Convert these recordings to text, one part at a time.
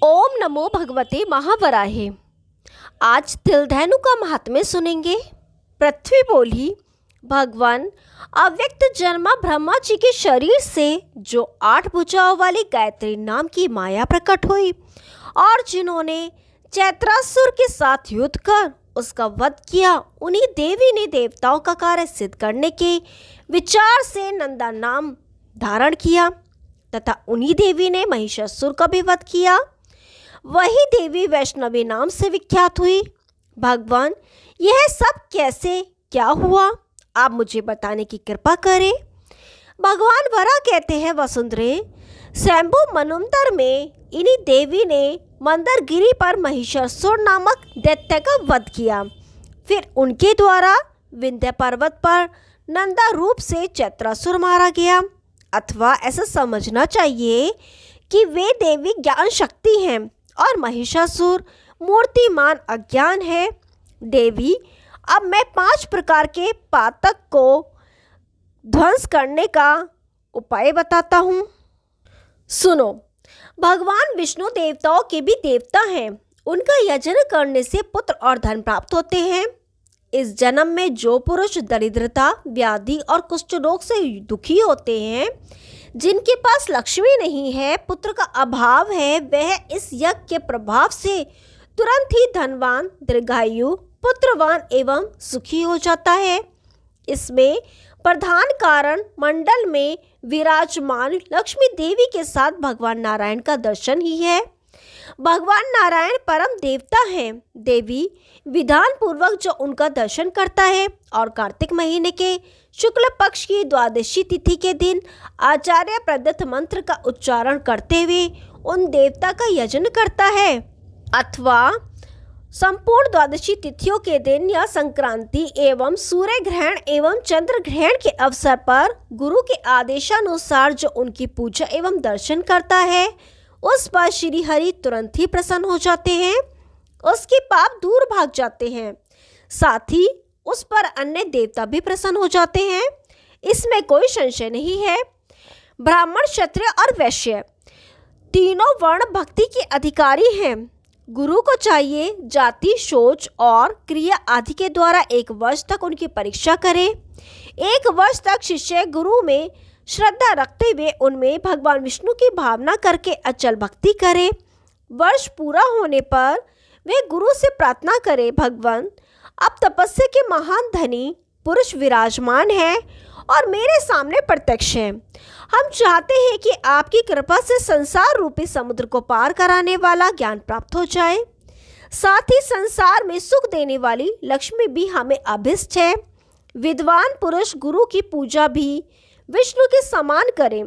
ओम नमो भगवते महावराहे। आज तिलधेनु का महात्म्य सुनेंगे। पृथ्वी बोली, भगवान अव्यक्त जन्मा ब्रह्मा जी के शरीर से जो 8 भुजाओं वाली गायत्री नाम की माया प्रकट हुई और जिन्होंने चैत्रासुर के साथ युद्ध कर उसका वध किया, उन्हीं देवी ने देवताओं का कार्य सिद्ध करने के विचार से नंदा नाम धारण किया तथा उन्हीं देवी ने महिषासुर का भी वध किया। वही देवी वैष्णवी नाम से विख्यात हुई। भगवान, यह सब कैसे क्या हुआ, आप मुझे बताने की कृपा करें। भगवान वरा कहते हैं, वसुंधरे, शंभु मन्वंतर में इन्हीं देवी ने मंदरगिरी पर महिषासुर नामक दैत्य का वध किया। फिर उनके द्वारा विंध्य पर्वत पर नंदा रूप से चैत्रासुर मारा गया। अथवा ऐसा समझना चाहिए कि वे देवी ज्ञान शक्ति हैं और महिषासुर मूर्तिमान अज्ञान है। देवी, अब मैं 5 प्रकार के पातक को ध्वंस करने का उपाय बताता हूँ। सुनो, भगवान विष्णु देवताओं के भी देवता हैं। उनका यजन करने से पुत्र और धन प्राप्त होते हैं। इस जन्म में जो पुरुष दरिद्रता, व्याधि और कुष्ठ रोग से दुखी होते हैं, जिनके पास लक्ष्मी नहीं है, पुत्र का अभाव है, वह इस यज्ञ के प्रभाव से तुरंत ही धनवान, दीर्घायु, पुत्रवान एवं सुखी हो जाता है। इसमें प्रधान कारण मंडल में विराजमान लक्ष्मी देवी के साथ भगवान नारायण का दर्शन ही है। भगवान नारायण परम देवता हैं। देवी विधान पूर्वक जो उनका दर्शन करता है और कार्तिक महीने के शुक्ल पक्ष की द्वादशी तिथि के दिन आचार्य प्रदत्त मंत्र का उच्चारण करते हुए उन देवता का यजन करता है, अथवा संपूर्ण द्वादशी तिथियों के दिन या संक्रांति एवं सूर्य ग्रहण एवं चंद्र ग्रहण के अवसर पर गुरु के आदेशानुसार जो उनकी पूजा एवं दर्शन करता है, उस पर श्री हरि तुरंत ही प्रसन्न हो जाते हैं, उसके पाप दूर भाग जाते हैं। साथ ही उस पर अन्य देवता भी प्रसन्न हो जाते हैं, इसमें कोई संशय नहीं है। ब्राह्मण, क्षत्रिय और वैश्य तीनों वर्ण भक्ति के अधिकारी हैं। गुरु को चाहिए जाति, सोच और क्रिया आदि के द्वारा 1 वर्ष तक उनकी परीक्षा करे। 1 वर्ष तक शिष्य गुरु में श्रद्धा रखते हुए उनमें भगवान विष्णु की भावना करके अचल भक्ति करे। वर्ष पूरा होने पर वे गुरु से प्रार्थना करे, भगवान, अब तपस्या के महान धनी पुरुष विराजमान है और मेरे सामने प्रत्यक्ष है। हम चाहते हैं कि आपकी कृपा से संसार रूपी समुद्र को पार कराने वाला ज्ञान प्राप्त हो जाए। साथ ही संसार में सुख देने वाली लक्ष्मी भी हमें अभिष्ट है। विद्वान पुरुष गुरु की पूजा भी विष्णु के समान करें।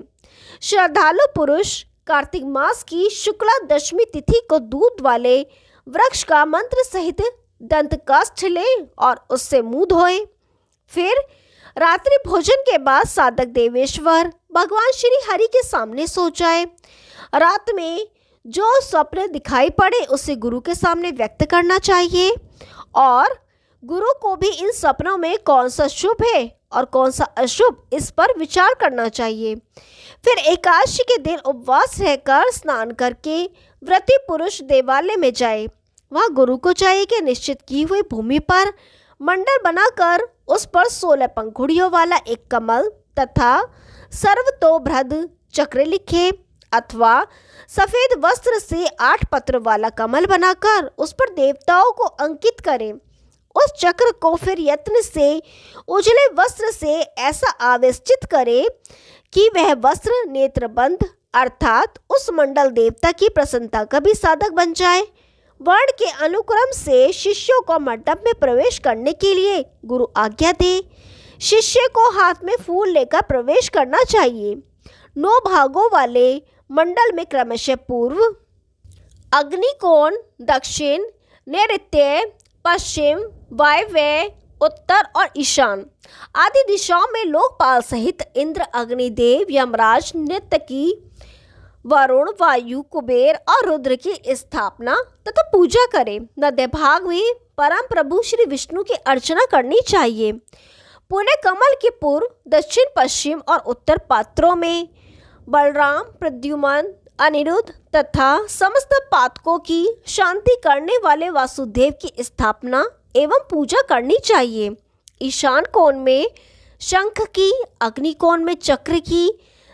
श्रद्धालु पुरुष कार्तिक मास की शुक्ला दशमी तिथि को दूध वाले वृक्ष का मंत्र सहित दंत काष्ठ ले और उससे मुंह धोए। फिर रात्रि भोजन के बाद साधक देवेश्वर भगवान श्री हरि के सामने सो जाए। रात में जो स्वप्न दिखाई पड़े उसे गुरु के सामने व्यक्त करना चाहिए और गुरु को भी इन सपनों में कौन सा शुभ है और कौन सा अशुभ, इस पर विचार करना चाहिए। फिर एकादशी के दिन उपवास रहकर स्नान करके व्रती पुरुष देवालय में जाए। वहाँ गुरु को चाहिए कि निश्चित की हुई भूमि पर मंडल बनाकर उस पर 16 पंखुड़ियों वाला एक कमल तथा सर्वतोभृद चक्र लिखे, अथवा सफेद वस्त्र से 8 पत्र वाला कमल बनाकर उस पर देवताओं को अंकित करें। उस चक्र को फिर यत्न से उजले वस्त्र से ऐसा आवेष्टित करे कि वह वस्त्र नेत्रबंध अर्थात उस मंडल देवता की प्रसन्नता का भी साधक बन जाए। वर्ण के अनुक्रम से शिष्यों को मंडप में प्रवेश करने के लिए गुरु आज्ञा दे। शिष्य को हाथ में फूल लेकर प्रवेश करना चाहिए। 9 भागों वाले मंडल में क्रमशः पूर्व, अग्निकोण, दक्षिण, नैऋत्य, पश्चिम, वायव्य, उत्तर और ईशान आदि दिशाओं में लोकपाल सहित इंद्र, अग्निदेव, यमराज, नृत्यकी, वरुण, वायु, कुबेर और रुद्र की स्थापना तथा पूजा करें। मध्य भाग में परम प्रभु श्री विष्णु की अर्चना करनी चाहिए। पुण्य कमल के पूर्व, दक्षिण, पश्चिम और उत्तर पात्रों में बलराम, प्रद्युम्न, अनिरुद्ध तथा समस्त पातकों की शांति करने वाले वासुदेव की स्थापना एवं पूजा करनी चाहिए। ईशान कोण में शंख की, अग्नि कोण में चक्र की,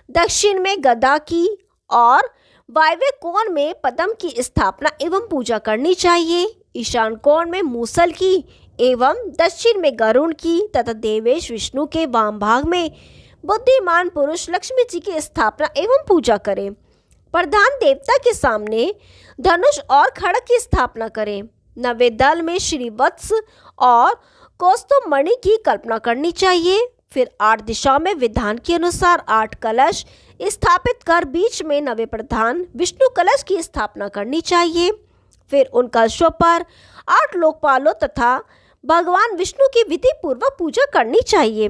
दक्षिण में गदा की और वायव्य कोण में पद्म की स्थापना एवं पूजा करनी चाहिए। ईशान कोण में मूसल की एवं दक्षिण में गरुड़ की तथा देवेश विष्णु के वाम भाग में बुद्धिमान पुरुष लक्ष्मी जी की स्थापना एवं पूजा करें। प्रधान देवता के सामने धनुष और खड़ग की स्थापना करें। नवे दल में श्रीवत्स और कौस्तुभमणि की कल्पना करनी चाहिए। फिर 8 दिशा में विधान के अनुसार 8 कलश स्थापित कर बीच में नवे प्रधान विष्णु कलश की स्थापना करनी चाहिए। फिर उन कलशों पर 8 लोकपालों तथा भगवान विष्णु की विधि पूर्वक पूजा करनी चाहिए।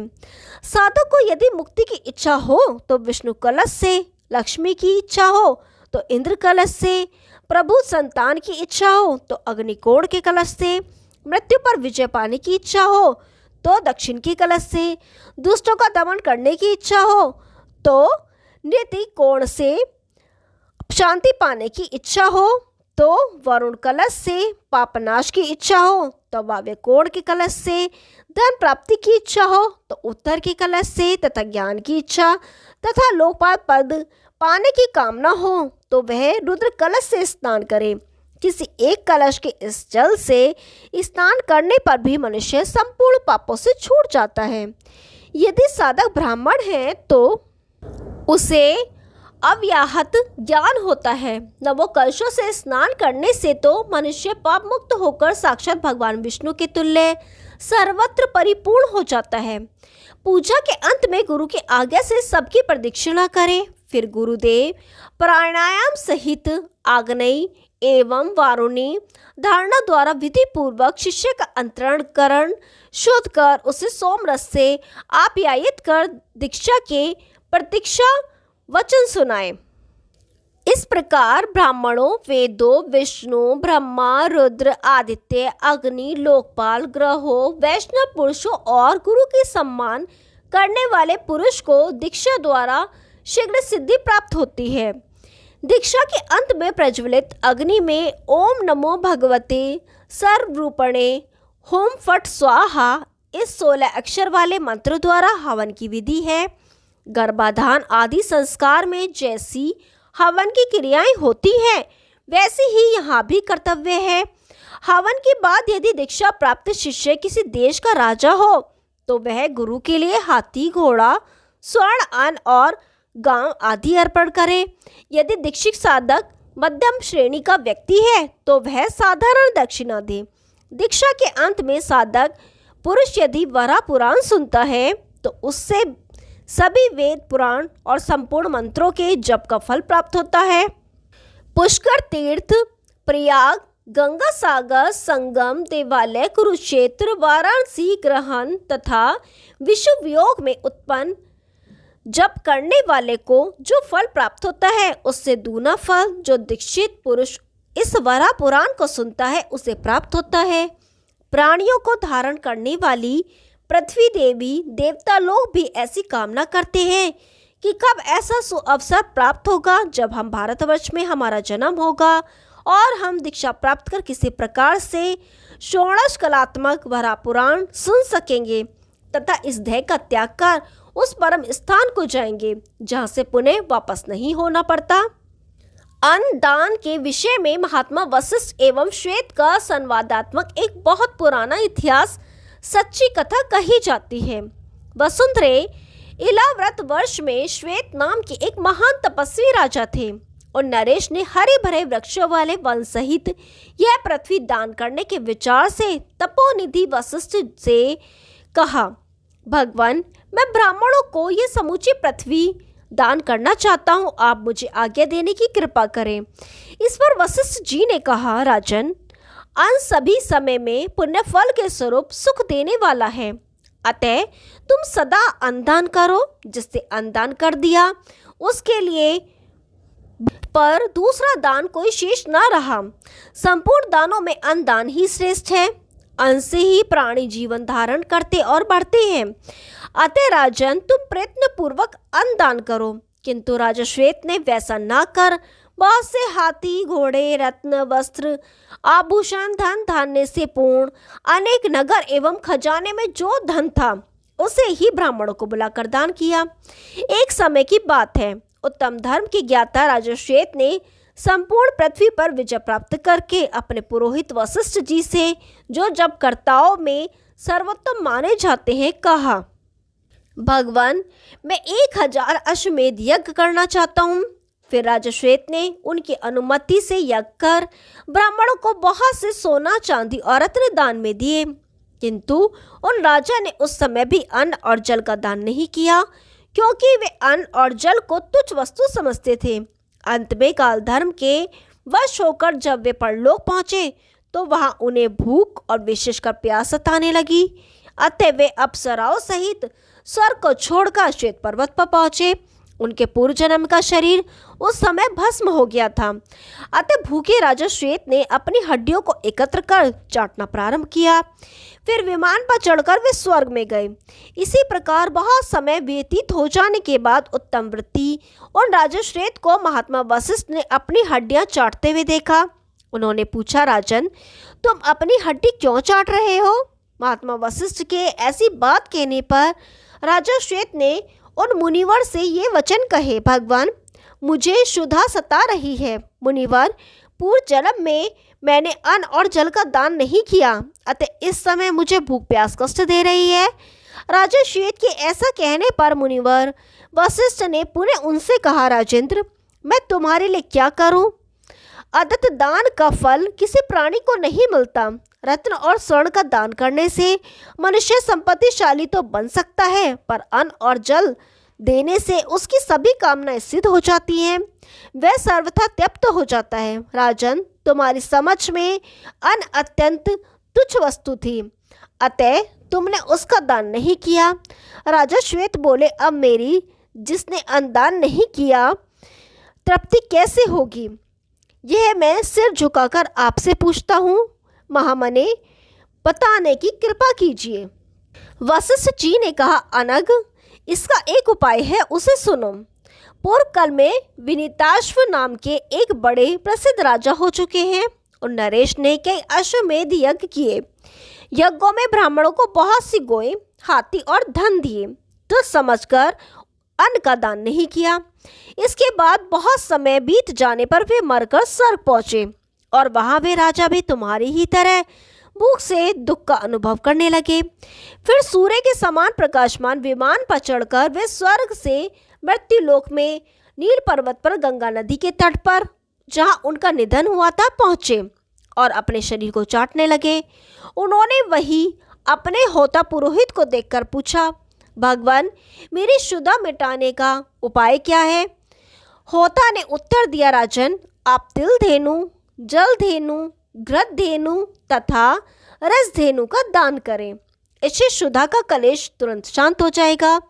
साधक को यदि मुक्ति की इच्छा हो तो विष्णु कलश से, लक्ष्मी की इच्छा हो तो इंद्र कलश से, प्रभु संतान की इच्छा हो तो अग्निकोण के कलश से, मृत्यु पर विजय पाने की इच्छा हो तो दक्षिण की कलश से, दुष्टों का दमन करने की इच्छा हो तो नीति कोण से, शांति पाने की इच्छा हो तो वरुण कलश से, पापनाश की इच्छा हो तो वायव्य कोण के कलश से, धन प्राप्ति की इच्छा हो तो उत्तर के कलश से तथा ज्ञान की इच्छा तथा लोकपाल पद पाने की कामना हो तो वह रुद्र कलश से स्नान करे। किसी एक कलश के इस जल से स्नान करने पर भी मनुष्य संपूर्ण पापों से छूट जाता है। यदि साधक ब्राह्मण है तो उसे अव्याहत ज्ञान होता है। नवों कलशों से स्नान करने से तो मनुष्य पाप मुक्त होकर साक्षात भगवान विष्णु के तुल्य सर्वत्र परिपूर्ण हो जाता है। पूजा के अंत में गुरु की आज्ञा से सबकी प्रदक्षिणा करें। फिर गुरुदेव प्राणायाम सहित आग्नेय एवं वारुणी धारणा द्वारा विधि पूर्वक शिष्य का अंतरणकरण शुद्ध कर उसे सोमरस से आप्यायित कर दीक्षा के प्रतीक्षा वचन सुनाए। इस प्रकार ब्राह्मणों, वेदों, विष्णु, ब्रह्मा, रुद्र, आदित्य, अग्नि, लोकपाल, ग्रहों, वैष्णव पुरुषों और गुरु के सम्मान करने वाले पुरुष को दीक्षा द्वारा शीघ्र सिद्धि प्राप्त होती है। दीक्षा के अंत में प्रज्वलित अग्नि में ओम नमो भगवते सर्वरूपणे होम फट स्वाहा इस 16 अक्षर वाले मंत्र द्वारा हवन की विधि है। गर्भाधान आदि संस्कार में जैसी हवन की क्रियाएं होती हैं वैसी ही यहाँ भी कर्तव्य है। हवन के बाद यदि दीक्षा प्राप्त शिष्य किसी देश का राजा हो तो वह गुरु के लिए हाथी, घोड़ा, स्वर्ण, अन्न और गांव आदि अर्पण करे। यदि दीक्षित साधक मध्यम श्रेणी का व्यक्ति है तो वह साधारण दक्षिणा दे। दीक्षा के अंत में साधक पुरुष यदि वरा पुराण सुनता है तो उससे सभी वेद, पुराण और संपूर्ण मंत्रों के जप का फल प्राप्त होता है। पुष्कर तीर्थ, प्रयाग, गंगा सागर संगम, देवालय, कुरुक्षेत्र, वाराणसी ग्रहण तथा विषुव योग में उत्पन्न जप करने वाले को जो फल प्राप्त होता है उससे दूना फल जो दीक्षित पुरुष इस वरा पुराण को सुनता है उसे प्राप्त होता है। प्राणियों को धारण करने वाली पृथ्वी देवी देवता लोग भी ऐसी कामना करते हैं कि कब ऐसा सुअवसर प्राप्त होगा जब हम भारतवर्ष में हमारा जन्म होगा और हम दीक्षा प्राप्त कर किसी प्रकार से षोडश कलात्मक वरा पुराण सुन सकेंगे तथा इस देह का त्याग कर उस परम स्थान को जाएंगे जहाँ से पुनः वापस नहीं होना पड़ता। अन्न दान के विषय में महात्मा वशिष्ठ एवं श्वेत का संवादात्मक एक बहुत पुराना इतिहास सच्ची कथा कही जाती है। वसुंधरे इलाव्रत वर्ष में श्वेत नाम के एक महान तपस्वी राजा थे और नरेश ने हरे भरे वृक्षों वाले वन सहित यह पृथ्वी दान करने के विचार से तपोनिधि वशिष्ठ से कहा, भगवान, मैं ब्राह्मणों को यह समूची पृथ्वी दान करना चाहता हूँ, आप मुझे आज्ञा देने की कृपा करें। इस पर वशिष्ठ जी ने कहा, राजन, अन्न सभी समय में पुण्य फल के स्वरूप सुख देने वाला है, अतः तुम सदा अन्नदान करो। जिससे अन्नदान कर दिया उसके लिए पर दूसरा दान कोई शेष न रहा। संपूर्ण दानों में अन्नदान ही श्रेष्ठ है। अन्न से ही प्राणी जीवन धारण करते और बढ़ते हैं। अतः राजन, तुम प्रयत्न पूर्वक अन्न दान करो। किंतु राजा श्वेत ने वैसा न कर बहुत से हाथी, घोड़े, रत्न, वस्त्र, आभूषण, धन धान्य से पूर्ण अनेक नगर एवं खजाने में जो धन था उसे ही ब्राह्मणों को बुलाकर दान किया। एक समय की बात है, उत्तम धर्म के ज्ञाता राजा श्वेत ने संपूर्ण पृथ्वी पर विजय प्राप्त करके अपने पुरोहित वशिष्ठ जी से, जो जब कर्ताओं में सर्वोत्तम माने जाते हैं, कहा, भगवान, मैं 1000 अश्वमेध यज्ञ करना चाहता हूँ। फिर राजा श्वेत ने उनकी अनुमति से यज्ञ कर ब्राह्मणों को बहुत से सोना, चांदी और रत्न दान में दिए, किंतु उन राजा ने उस समय भी अन्न और जल का दान नहीं किया, क्योंकि वे अन्न और जल को तुच्छ वस्तु समझते थे। अंत में काल धर्म के वश होकर जब वे परलोक पहुंचे तो वहां उन्हें भूख और विशेषकर प्यास सताने लगी। अतः वे अप्सराओं सहित स्वर्ग को छोड़कर श्वेत पर्वत पर पहुंचे। उनके पूर्व जन्म का शरीर उस समय भस्म हो गया था। अतः भूखे राजा श्वेत ने अपनी हड्डियों को एकत्र कर चाटना प्रारंभ किया। फिर विमान पर चढ़कर वे स्वर्ग में गए। इसी प्रकार बहुत समय व्यतीत हो जाने के बाद उत्तम वृत्ति उन राजा श्वेत को महात्मा वशिष्ठ ने अपनी हड्डियां चाटते हुए देखा। उन्होंने पूछा, राजन, तुम अपनी हड्डी क्यों चाट रहे हो? महात्मा वशिष्ठ के ऐसी बात कहने पर राजा श्वेत ने उन मुनिवर से ये वचन कहे, भगवान, मुझे क्षुधा सता रही है। मुनिवर, पूर्व जन्म में मैंने अन्न और जल का दान नहीं किया, अतः इस समय मुझे भूख प्यास कष्ट दे रही है। राजा श्वेत के ऐसा कहने पर मुनिवर वशिष्ठ ने पुनः उनसे कहा, राजेंद्र, मैं तुम्हारे लिए क्या करूं? अदत्त दान का फल किसी प्राणी को नहीं मिलता। रत्न और स्वर्ण का दान करने से मनुष्य संपत्तिशाली तो बन सकता है, पर अन्न और जल देने से उसकी सभी कामनाएं सिद्ध हो जाती हैं। वह सर्वथा त्यक्त हो जाता है। राजन, तुम्हारी समझ में अन्न अत्यंत तुच्छ वस्तु थी, अतः तुमने उसका दान नहीं किया। राजा श्वेत बोले, अब मेरी जिसने अन्न दान नहीं किया तृप्ति कैसे होगी, यह मैं सिर झुकाकर आपसे पूछता हूँ। महामने, बताने की कृपा कीजिए। वशिष्ठ जी ने कहा, अनग, इसका एक उपाय है, उसे सुनो। पूर्व काल में विनीताश्व नाम के एक बड़े प्रसिद्ध राजा हो चुके हैं। उन नरेश ने कई अश्वमेध यज्ञ किए। यज्ञों में ब्राह्मणों को बहुत सी गोएं, हाथी और धन दिए, तो समझकर अन्न का दान नहीं किया। इसके बाद बहुत समय बीत जाने पर वे मरकर स्वर्ग पहुंचे और वहां वे राजा भी तुम्हारी ही तरह भूख से दुख का अनुभव करने लगे। फिर सूर्य के समान प्रकाशमान विमान पर चढ़कर वे स्वर्ग से मृत्युलोक में नील पर्वत पर गंगा नदी के तट पर, जहां उनका निधन हुआ था, पहुंचे और अपने शरीर को चाटने लगे। उन्होंने वही अपने होता पुरोहित को देखकर पूछा, भगवान, मेरी क्षुधा मिटाने का उपाय क्या है? होता ने उत्तर दिया, राजन, आप तिल धेनु, जल धेनु, घृत धेनु तथा रस धेनु का दान करें। इससे क्षुधा का कलेश तुरंत शांत हो जाएगा।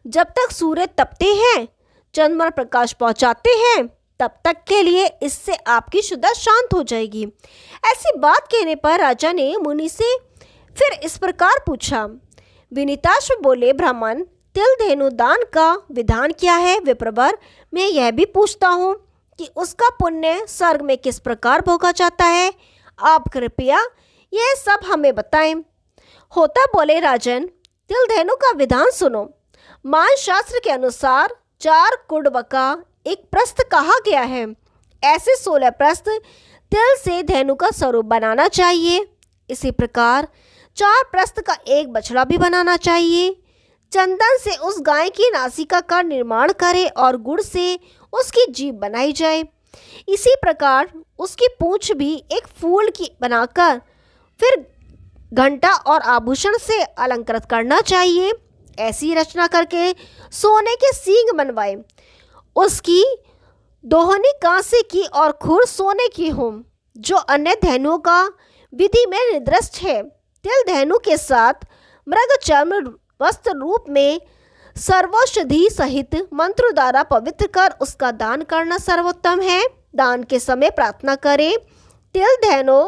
जब तक सूर्य तपते हैं, चंद्रमा प्रकाश पहुंचाते हैं, तब तक के लिए इससे आपकी क्षुधा शांत हो जाएगी। ऐसी बात कहने पर राजा ने मुनि से फिर इस प्रकार पूछा। विनीताश्व बोले, ब्राह्मण, तिल धेनु दान का विधान क्या है? विप्रवर, मैं यह भी पूछता हूँ कि उसका पुण्य स्वर्ग में किस प्रकार भोगा जाता है। आप कृपया यह सब हमें बताएं। होता बोले, राजन, तिल धेनु का विधान सुनो। मान शास्त्र के अनुसार 4 कुडव का एक प्रस्थ कहा गया है। ऐसे 16 प्रस्थ तिल से धेनु का स्वरूप बनाना चाहिए। इसी प्रकार 4 प्रस्थ का एक बछड़ा भी बनाना चाहिए। चंदन से उस गाय की नासिका का निर्माण करें और गुड़ से उसकी जीभ बनाई जाए। इसी प्रकार उसकी पूंछ भी एक फूल की बनाकर फिर घंटा और आभूषण से अलंकृत करना चाहिए। ऐसी रचना करके सोने के सींग बनवाए। उसकी दोहनी कांसे की और खुर सोने की हो, जो अन्य धेनुओं का विधि में निर्दिष्ट है। तिल धेनु के साथ मृग चर्म वस्त्र रूप में सर्वौषधि सहित मंत्र द्वारा पवित्र कर उसका दान करना सर्वोत्तम है। दान के समय प्रार्थना करें, तिल धेनु,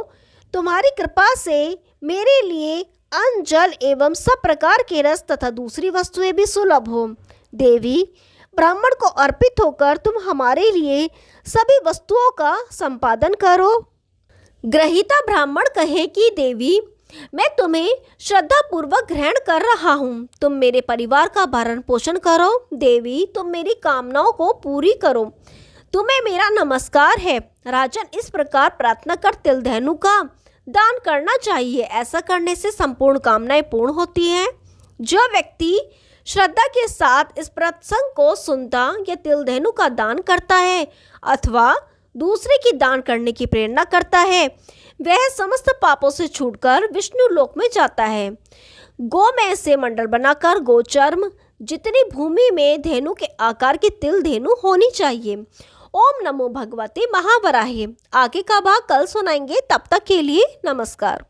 तुम्हारी कृपा से मेरे लिए अन्न, जल एवं सब प्रकार के रस तथा दूसरी वस्तुएं भी सुलभ हो। देवी, ब्राह्मण को अर्पित होकर तुम हमारे लिए सभी वस्तुओं का संपादन करो। ग्रहीता ब्राह्मण कहे कि देवी, मैं तुम्हें श्रद्धा पूर्वक ग्रहण कर रहा हूँ। तुम मेरे परिवार का भरण पोषण करो। देवी, तुम मेरी कामनाओं को पूरी करो। तुम्हें मेरा नमस्कार है। राजन, इस प्रकार प्रार्थना कर तिलधेनु का दान करना चाहिए। ऐसा करने से संपूर्ण कामनाएं पूर्ण होती हैं। जो व्यक्ति श्रद्धा के साथ इस प्रसंग को सुनता या तिलधेनु का दान करता है अथवा दूसरे की दान करने की प्रेरणा करता है, वह समस्त पापों से छूटकर विष्णु लोक में जाता है। गोमय से मंडल बनाकर गोचर्म जितनी भूमि में धेनु के आकार की तिलधेनु होनी चाहिए। ओम नमो भगवते महावराहे। आगे का भाग कल सुनाएंगे। तब तक के लिए नमस्कार।